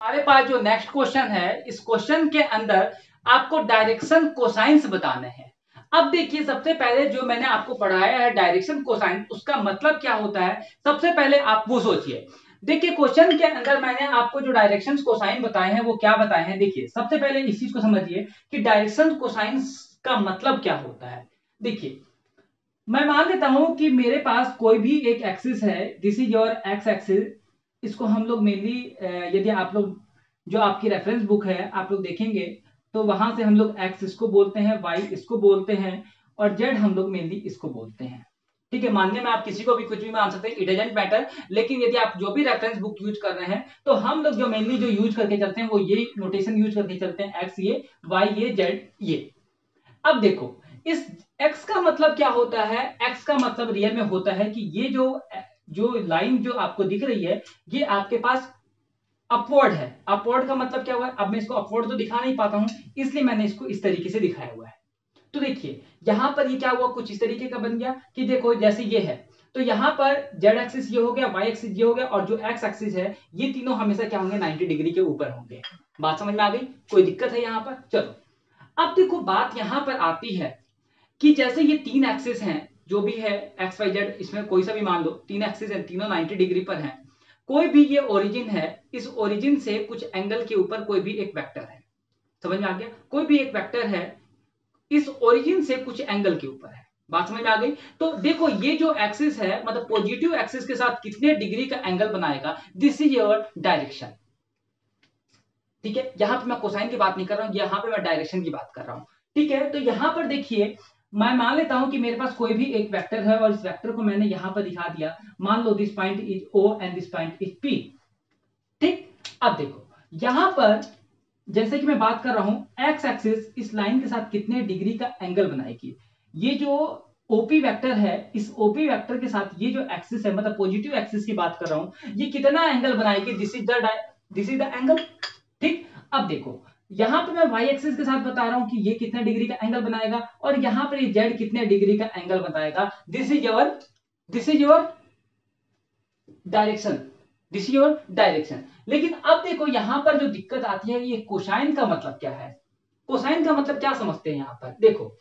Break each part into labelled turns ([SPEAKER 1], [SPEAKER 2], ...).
[SPEAKER 1] हमारे पास जो next question है, इस क्वेश्चन के अंदर आपको डायरेक्शन कोसाइंस बताने हैं। अब देखिए, सबसे पहले जो मैंने आपको पढ़ाया है डायरेक्शन कोसाइन, उसका मतलब क्या होता है, सबसे पहले आप वो सोचिए। देखिए, क्वेश्चन के अंदर मैंने आपको जो डायरेक्शन कोसाइन बताए हैं वो क्या बताए हैं। देखिए, सबसे पहले इस चीज को समझिए कि डायरेक्शन कोसाइंस का मतलब क्या होता है। देखिए, मैं मान लेता हूं कि मेरे पास कोई भी एक एक्सिस है, this is your x axis. इसको हम लोग मेनली, यदि आप लोग जो आपकी रेफरेंस बुक है आप लोग देखेंगे तो वहां से हम लोग एक्स इसको बोलते हैं, वाई इसको बोलते हैं, और जेड हम लोग मेनली इसको बोलते हैं। ठीक है, मानने में आप किसी को भी कुछ भी मान सकते हैं, इट डजंट मैटर। लेकिन यदि आप जो भी रेफरेंस बुक यूज कर रहे हैं तो हम लोग जो मेनली जो यूज करके चलते हैं वो ये नोटेशन यूज करके चलते हैं, एक्स ये, वाई ये, जेड ये। अब देखो, इस x का मतलब क्या होता है, x का मतलब रियल में होता है कि ये जो जो लाइन जो आपको दिख रही है ये आपके पास अपवर्ड है। अपवर्ड का मतलब क्या हुआ है, अब मैं इसको अपवर्ड तो दिखा नहीं पाता हूं, इसलिए मैंने इसको इस तरीके से दिखाया हुआ है। तो देखिए, यहां पर ये क्या हुआ, कुछ इस तरीके का बन गया कि देखो जैसे ये है, तो यहां पर जेड एक्सिस ये हो गया, वाई एक्सिस ये हो गया, और जो एक्स एक्सिस है ये तीनों हमेशा क्या होंगे, 90 डिग्री के ऊपर होंगे। बात समझ में आ गई, कोई दिक्कत है यहां पर? चलो, अब देखो बात यहां पर आती है कि जैसे ये तीन एक्सिस हैं, जो भी है एक्स वाई जेड, इसमें कोई सा भी मान लो, तीन एक्सिस हैं, तीनों 90 डिग्री पर हैं। कोई भी ये ओरिजिन है, इस ओरिजिन से कुछ एंगल के ऊपर कोई भी एक वेक्टर है। समझ में आ गया, कोई भी एक वेक्टर है इस ओरिजिन से कुछ एंगल के ऊपर है। बात समझ में आ गई। तो देखो, ये जो एक्सिस है मतलब पॉजिटिव एक्सिस के साथ कितने डिग्री का एंगल बनाएगा, दिस इज योर डायरेक्शन। ठीक है, यहां पे मैं कोसाइन की बात नहीं कर रहा हूं, यहां पे मैं डायरेक्शन की बात कर रहा हूं। ठीक है, तो यहां पर देखिए, मैं मान लेता हूं कि मेरे पास कोई भी एक वेक्टर है और इस वेक्टर को मैंने यहां पर दिखा दिया। मान लो this point is O and this point is P. ठीक, अब देखो यहां पर जैसे कि मैं बात कर रहा हूं, एक्स एक्सिस इस लाइन के साथ कितने डिग्री का एंगल बनाएगी। ये जो ओपी वेक्टर है, इस ओपी वेक्टर के साथ ये जो एक्सिस है, मतलब पॉजिटिव एक्सिस की बात कर रहा हूं, ये कितना एंगल बनाएगी, दिस इज द एंगल। ठीक, अब देखो यहां पे मैं वाई एक्सिस के साथ बता रहा हूं कि ये कितने डिग्री का एंगल बनाएगा, और यहां पर ये जेड कितने डिग्री का एंगल बनाएगा। This is your direction, this is your direction. लेकिन अब देखो यहां पर जो दिक्कत आती है, ये कोसाइन का मतलब क्या है। कोसाइन का मतलब क्या समझते हैं यहां पर, देखो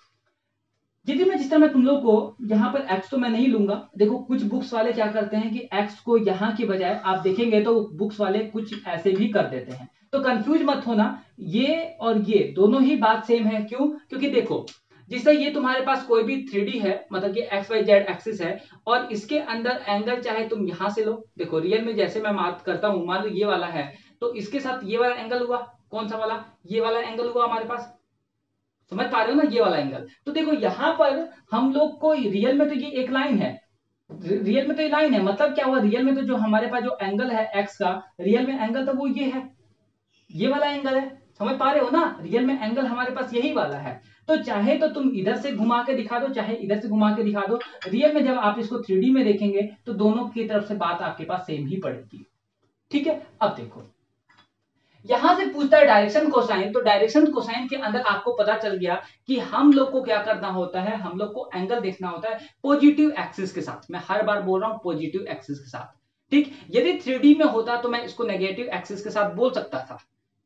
[SPEAKER 1] यदि मैं जिस तरह मैं तुम लोग को यहाँ पर x तो मैं नहीं लूंगा। देखो, कुछ बुक्स वाले क्या करते हैं कि x को यहाँ के बजाय आप देखेंगे तो बुक्स वाले कुछ ऐसे भी कर देते हैं, तो कंफ्यूज मत होना। ये और ये दोनों ही बात सेम है, क्यों, क्योंकि देखो जिससे ये तुम्हारे पास कोई भी 3D है, मतलब कि एक्स वाई जेड एक्सिस है, और इसके अंदर एंगल चाहे तुम यहां से लो। देखो रियल में जैसे मैं बात करता हूं, मान लो ये वाला है, तो इसके साथ ये वाला एंगल हुआ, कौन सा वाला, ये वाला एंगल हुआ हमारे पास। समझ पा रहे हो ना, ये वाला एंगल। तो देखो यहां पर हम लोग को रियल में तो ये एक लाइन है, रियल में तो ये लाइन है, मतलब क्या हुआ, रियल में तो जो हमारे पास जो एंगल है एक्स का, रियल में एंगल तो वो ये है, ये वाला एंगल है। समझ पा रहे हो ना, रियल में एंगल हमारे पास यही वाला है। तो चाहे तो तुम इधर से घुमा के दिखा दो, चाहे इधर से घुमा के दिखा दो, रियल में जब आप इसको 3D में देखेंगे तो दोनों की तरफ से बात आपके पास सेम ही पड़ेगी। ठीक है, अब देखो यहां से पूछता है डायरेक्शन कोसाइन, तो डायरेक्शन कोसाइन के अंदर आपको पता चल गया कि हम लोग को क्या करना होता है, हम लोग को एंगल देखना होता है पॉजिटिव एक्सिस के साथ। मैं हर बार बोल रहा हूं पॉजिटिव एक्सिस के साथ। ठीक, यदि 3D में होता तो मैं इसको नेगेटिव एक्सिस के साथ बोल सकता था।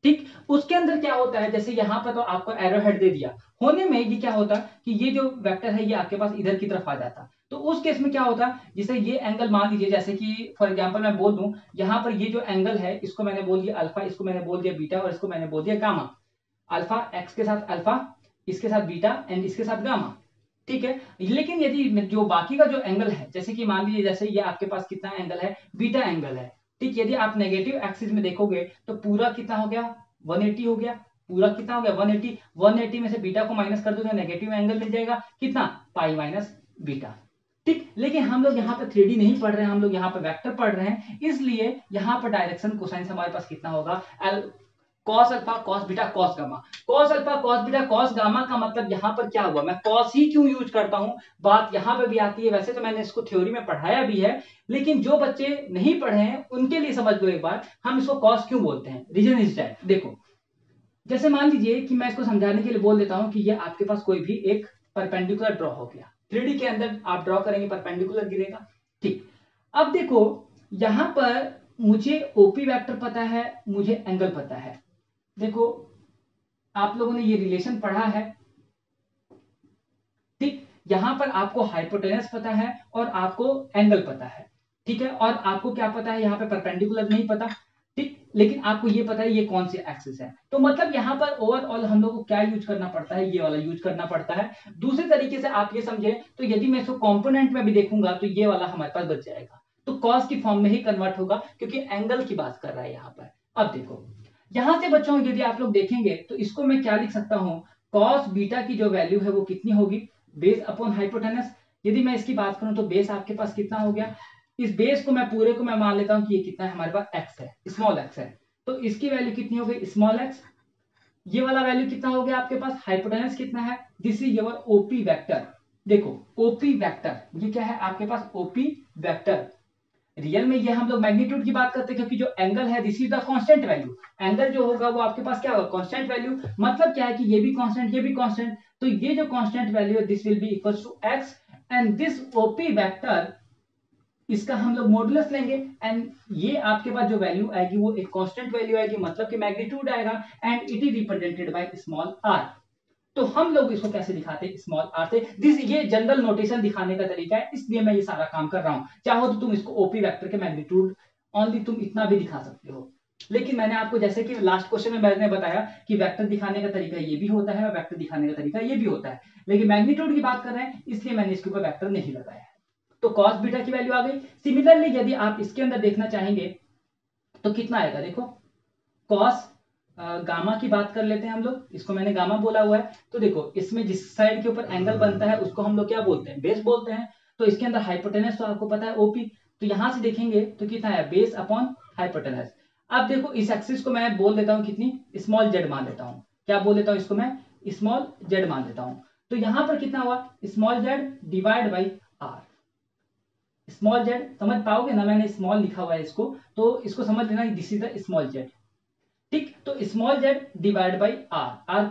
[SPEAKER 1] ठीक, उसके अंदर क्या होता है, जैसे यहां पर तो आपको एरो हेड दे दिया, होने में ये क्या होता कि ये जो वेक्टर है ये आपके पास इधर की तरफ आ जाता। तो उस केस में क्या होता, जिसे ये एंगल मान लीजिए, जैसे कि फॉर एग्जांपल मैं बोल दूं, यहां पर ये जो एंगल है इसको मैंने बोल दिया अल्फा, इसको मैंने बोल दिया बीटा, और इसको मैंने बोल दिया गामा। अल्फा एक्स के साथ अल्फा, इसके साथ बीटा, एंड इसके साथ गामा। ठीक है, लेकिन यदि जो बाकी का जो एंगल है, जैसे कि मान लीजिए जैसे ये आपके पास कितना एंगल है, बीटा एंगल है। ठीक, यदि आप नेगेटिव एक्सिस में देखोगे तो पूरा कितना हो गया, 180 हो गया। पूरा कितना हो गया, 180। 180 में से बीटा को माइनस कर दो तो नेगेटिव एंगल मिल जाएगा, कितना, पाई माइनस बीटा। ठीक, लेकिन हम लोग यहाँ पर 3D नहीं पढ़ रहे हैं, हम लोग यहाँ पर वेक्टर पढ़ रहे हैं, इसलिए यहाँ पर डायरेक्शन कोसाइन हमारे पास कितना होगा, cos alpha cos beta cos gamma. Cos alpha cos beta cos gamma का मतलब यहाँ पर क्या हुआ, मैं कॉस ही क्यों यूज करता हूं, बात यहाँ पे भी आती है। वैसे तो मैंने इसको थ्योरी में पढ़ाया भी है, लेकिन जो बच्चे नहीं पढ़े हैं उनके लिए समझ लो एक बार, हम इसको कॉस क्यों बोलते हैं। रीजन इज दैट, देखो जैसे मान लीजिए कि मैं इसको समझाने के लिए बोल देता हूं कि ये आपके पास कोई भी एक परपेंडिकुलर ड्रॉ हो गया, 3D के अंदर आप ड्रॉ करेंगे परपेंडिकुलर गिरेगा। ठीक, अब देखो यहां पर मुझे ओपी वेक्टर पता है, मुझे एंगल पता है। देखो आप लोगों ने ये रिलेशन पढ़ा है, ठीक। यहां पर आपको हाइपोटेनस पता है और आपको एंगल पता है, ठीक है। और आपको क्या पता है, यहाँ पे परपेंडिकुलर नहीं पता, ठीक। लेकिन आपको ये पता है ये कौन सी एक्सिस है। तो मतलब यहाँ पर ओवरऑल हम लोग को क्या यूज करना पड़ता है, ये वाला यूज करना पड़ता है। दूसरे तरीके से आप ये समझे तो यदि मैं इसको कंपोनेंट में भी देखूंगा तो ये वाला हमारे पास बच जाएगा, तो कॉस की फॉर्म में ही कन्वर्ट होगा क्योंकि एंगल की बात कर रहा है यहाँ पर। अब देखो यहां से बच्चों यदि आप लोग देखेंगे तो इसको मैं क्या लिख सकता हूं, कॉस बीटा की जो वैल्यू है वो कितनी होगी, बेस अपॉन हाइपोटेनस। यदि मैं इसकी बात करूं तो बेस आपके पास कितना हो गया, इस बेस को मैं पूरे को मैं मान लेता हूं कि ये कितना है हमारे पास एक्स है, स्मॉल एक्स है। तो इसकी वैल्यू कितनी हो गई, स्मॉल एक्स। ये वाला वैल्यू कितना हो गया आपके पास, हाइपोटेनस कितना है, this is your OP vector. देखो ओपी वेक्टर ये क्या है आपके पास, ओपी वेक्टर। रियल में ये हम लोग मैग्नीट्यूड की बात करते हैं क्योंकि जो एंगल है this is the constant value. Angle जो होगा वो आपके पास क्या होगा, कांस्टेंट वैल्यू। मतलब क्या है कि ये भी कांस्टेंट ये भी कांस्टेंट, तो ये जो कांस्टेंट वैल्यू है this will be equals to x and this OP vector, इसका हम लोग मॉडुलस लेंगे एंड ये आपके पास जो वैल्यू आएगी वो एक कांस्टेंट वैल्यू आएगी, मतलब कि मैग्नीट्यूड आएगा and it is represented by small R. तो हम लोग इसको कैसे दिखाते हैं, स्मॉल आर से। दिस ये जनरल नोटेशन दिखाने का तरीका है, इसलिए मैं ये सारा काम कर रहा हूं। चाहो तो तुम इसको ओपी वेक्टर के मैग्नीट्यूड ओनली तुम इतना भी दिखा सकते हो, लेकिन मैंने आपको जैसे कि लास्ट क्वेश्चन में मैंने बताया कि वेक्टर दिखाने का तरीका ये भी होता है और वेक्टर दिखाने का तरीका ये भी होता है, लेकिन मैग्नीट्यूड की बात कर रहे हैं इसलिए मैंने इसके ऊपर वेक्टर नहीं लगाया है। तो कॉस बीटा की वैल्यू आ गई। सिमिलरली यदि आप इसके अंदर देखना चाहेंगे तो कितना आएगा, देखो कॉस गामा की बात कर लेते हैं हम लोग, इसको मैंने गामा बोला हुआ है। तो देखो इसमें जिस साइड के ऊपर एंगल बनता है उसको हम लोग क्या बोलते हैं, बेस बोलते हैं। तो इसके अंदर हाइपोटेनस तो आपको पता है ओपी, तो यहां से देखेंगे तो कितना है, बेस अपॉन हाइपोटेनस। अब देखो इस एक्सिस को मैं बोल देता हूं कितनी, स्मॉल जेड मान लेता हूं। क्या बोल देता हूं इसको मैं, स्मॉल जेड मान लेता हूं। तो यहां पर कितना हुआ, small Z divide by R. Small Z समझ पाओगे ना, मैंने स्मॉल लिखा हुआ है इसको, तो इसको समझ लेना this is the small Z, ठीक। तो small Z divide by R, R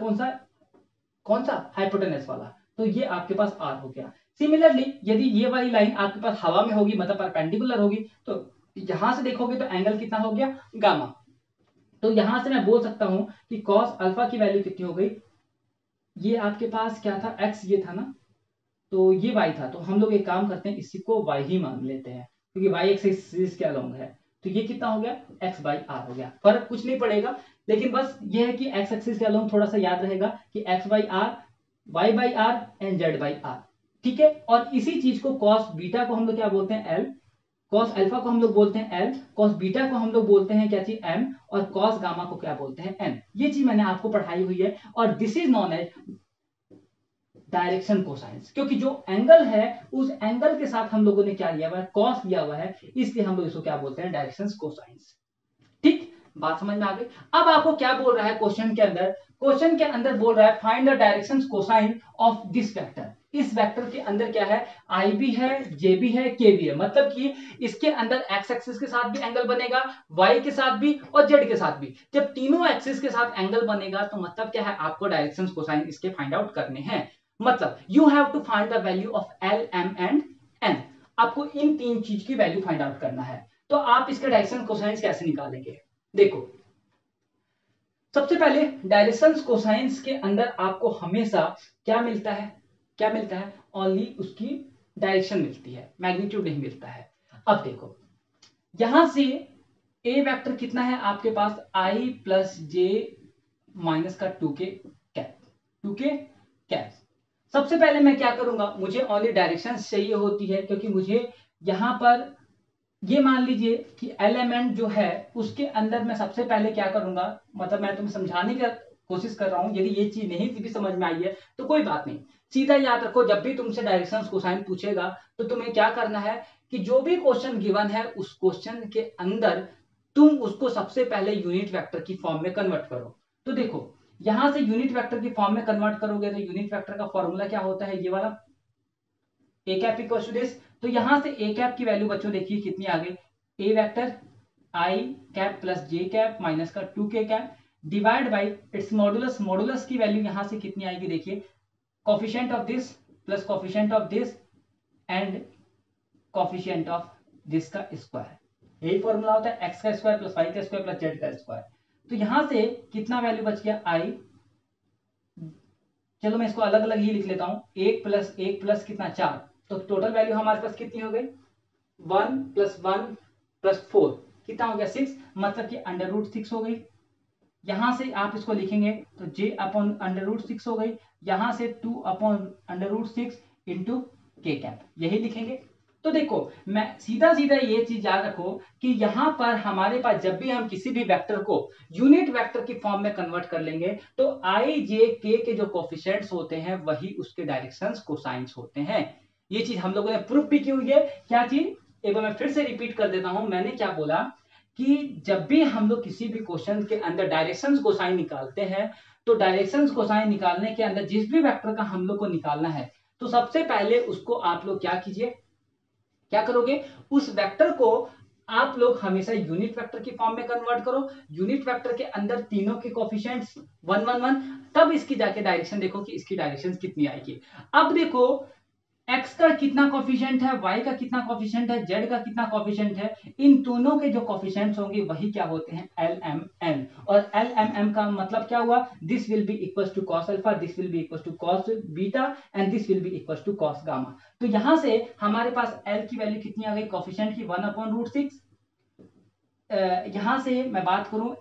[SPEAKER 1] कौन सा हाइपोटेनस वाला, तो ये आपके पास आर हो गया। सिमिलरली यदि ये वाली लाइन आपके पास हवा में होगी मतलब परपेंडिकुलर होगी, तो यहां से देखोगे तो एंगल कितना हो गया, गामा। तो यहां से मैं बोल सकता हूं कि कॉस अल्फा की वैल्यू कितनी हो गई, ये आपके पास क्या था, एक्स ये था ना, तो ये y था। तो हम लोग एक काम करते हैं इसी को y ही मान लेते हैं क्योंकि y एक्सिस के अलोंग है। तो ये कितना हो गया, x बाई आर हो गया। फर्क कुछ नहीं पड़ेगा, लेकिन बस ये है कि x एक्सिस के अलोंग थोड़ा सा याद रहेगा कि x by R, y by R and z by R, ठीक है। और इसी चीज को cos बीटा को हम लोग क्या बोलते हैं, l, cos अल्फा को हम लोग बोलते हैं l, cos बीटा को हम लोग बोलते हैं क्या चीज, m, और cos गामा को क्या बोलते हैं, n। ये चीज मैंने आपको पढ़ाई हुई है और this is known as direction cosines, क्योंकि जो एंगल है उस एंगल के साथ हम लोगों ने क्या लिया हुआ है, कॉस लिया हुआ है, इसलिए हम लोग इसको क्या बोलते हैं, डायरेक्शन कोसाइंस, ठीक। बात समझ में आ गई। अब आपको क्या बोल रहा है क्वेश्चन के अंदर, क्वेश्चन के अंदर बोल रहा है find the direction cosine of this vector. इस वेक्टर के अंदर क्या है, आई भी है, जे भी है, के भी है, मतलब कि इसके अंदर एक्स एक्सिस के साथ भी एंगल बनेगा, वाई के साथ भी और जेड के साथ भी। जब तीनों एक्सिस के साथ एंगल बनेगा तो मतलब क्या है, आपको डायरेक्शन कोसाइन इसके फाइंड आउट करने हैं। मतलब you have to find the value of L, M and N. आपको इन तीन चीज की वैल्यू फाइंड आउट करना है। तो आप इसके डायरेक्शन कोसाइंस कैसे निकालेंगे, देखो सबसे पहले डायरेक्शन कोसाइंस के अंदर आपको हमेशा क्या मिलता है, क्या मिलता है, ओनली उसकी डायरेक्शन मिलती है, मैग्नीट्यूड नहीं मिलता है। अब देखो यहां से ए वेक्टर कितना है आपके पास, आई प्लस जे माइनस का 2k कैप, 2k कैप। सबसे पहले मैं क्या करूंगा, मुझे ओनली डायरेक्शन चाहिए होती है क्योंकि मुझे यहां पर ये मान लीजिए कि एलिमेंट जो है उसके अंदर मैं सबसे पहले क्या करूंगा, मतलब मैं तुम्हें समझाने की कोशिश कर रहा हूं, यदि ये चीज नहीं भी समझ में आई है तो कोई बात नहीं। सीधा याद रखो जब भी तुमसे डायरेक्शन कोसाइन पूछेगा तो तुम्हें क्या करना है कि जो भी क्वेश्चन गिवन है उस क्वेश्चन के अंदर तुम उसको सबसे पहले यूनिट वेक्टर की फॉर्म में कन्वर्ट करो। तो देखो यहां से यूनिट वेक्टर की फॉर्म में कन्वर्ट करोगे तो यूनिट वेक्टर का फॉर्मूला क्या होता है, ये वाला A cap equal to this. तो यहां से ए कैप की वैल्यू बच्चों देखिए कितनी आ गई, ए वेक्टर आई कैप प्लस जे कैप माइनस का 2k cap divide by its modulus. Modulus की वैल्यू यहां से कितनी आएगी, देखिए coefficient of this plus coefficient of this and coefficient of this का स्क्वायर। यही फॉर्मूला होता है एक्स का स्क्वायर प्लस वाई का स्क्वायर प्लस जेड का स्क्वायर। तो यहां से कितना वैल्यू बच गया आई, चलो मैं इसको अलग अलग ही लिख लेता हूं, एक प्लस कितना 4, तो टोटल वैल्यू हमारे पास कितनी हो गई 1 + 1 + 4 कितना हो गया 6, मतलब कि √6 हो गई। यहां से आप इसको लिखेंगे तो j/√6 हो गई, यहां से 2/√6 इंटू के कैप, यही लिखेंगे। तो देखो मैं सीधा सीधा ये चीज याद रखो कि यहां पर हमारे पास जब भी हम किसी भी वेक्टर को यूनिट वेक्टर की फॉर्म में कन्वर्ट कर लेंगे तो आई जे के के जो कोफिशिएंट्स होते हैं वही उसके डायरेक्शंस कोसाइंस होते हैं। ये चीज हम लोगों ने प्रूफ भी की हुई है। क्या चीज, एक बार मैं फिर से रिपीट कर देता हूं, मैंने क्या बोला कि जब भी हम लोग किसी भी क्वेश्चन के अंदर डायरेक्शंस कोसाइन निकालते हैं तो डायरेक्शंस कोसाइन निकालने के अंदर जिस भी वेक्टर का हम लोग को निकालना है तो सबसे पहले उसको आप लोग क्या कीजिए, क्या करोगे, उस वेक्टर को आप लोग हमेशा यूनिट वेक्टर की फॉर्म में कन्वर्ट करो। यूनिट वेक्टर के अंदर तीनों के कोफिशिएंट्स 1 1 1, तब इसकी जाके डायरेक्शन देखो कि इसकी डायरेक्शन कितनी आएगी। अब देखो x का कितना कॉफिशिएंट है, y का कितना कॉफिशिएंट है, z का कितना कॉफिशिएंट है, इन दोनों के जो कॉफिशिएंट्स होंगे वही क्या होते हैं LMN। और LMN का मतलब क्या हुआ, this will be equal to cos alpha, this will be equal to cos beta and this will be equal to cos gamma. तो यहां से हमारे पास L की वैल्यू कितनी आ गई कॉफिशिएंट की 1/√6। यहां से मैं बात करूं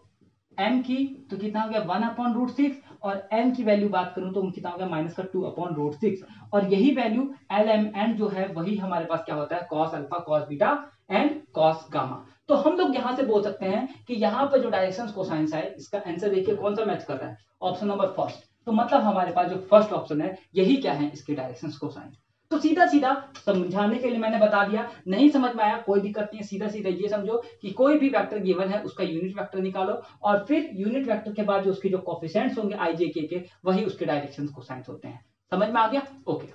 [SPEAKER 1] m की तो कितना हो गया 1/√6 और n की वैल्यू बात करूं तो कितना हो गया -2/√6। और यही वैल्यू LMN जो है वही हमारे पास क्या होता है cos alpha, cos beta and cos gamma. तो हम लोग यहां से बोल सकते हैं कि यहां पर जो डायरेक्शंस कोसाइंस है इसका आंसर देखिए कौन सा मैच कर रहा है, ऑप्शन नंबर फर्स्ट। तो मतलब हमारे पास जो फर्स्ट ऑप्शन है यही क्या है इसके डायरेक्शंस कोसाइन। तो सीधा सीधा समझाने के लिए मैंने बता दिया, नहीं समझ में आया कोई दिक्कत नहीं है, सीधा सीधा ये समझो कि कोई भी वेक्टर गिवन है उसका यूनिट वेक्टर निकालो और फिर यूनिट वेक्टर के बाद जो उसके जो कोफिशिएंट्स होंगे आई जे के वही उसके डायरेक्शंस कोसाइंस होते हैं। समझ में आ गया, ओके।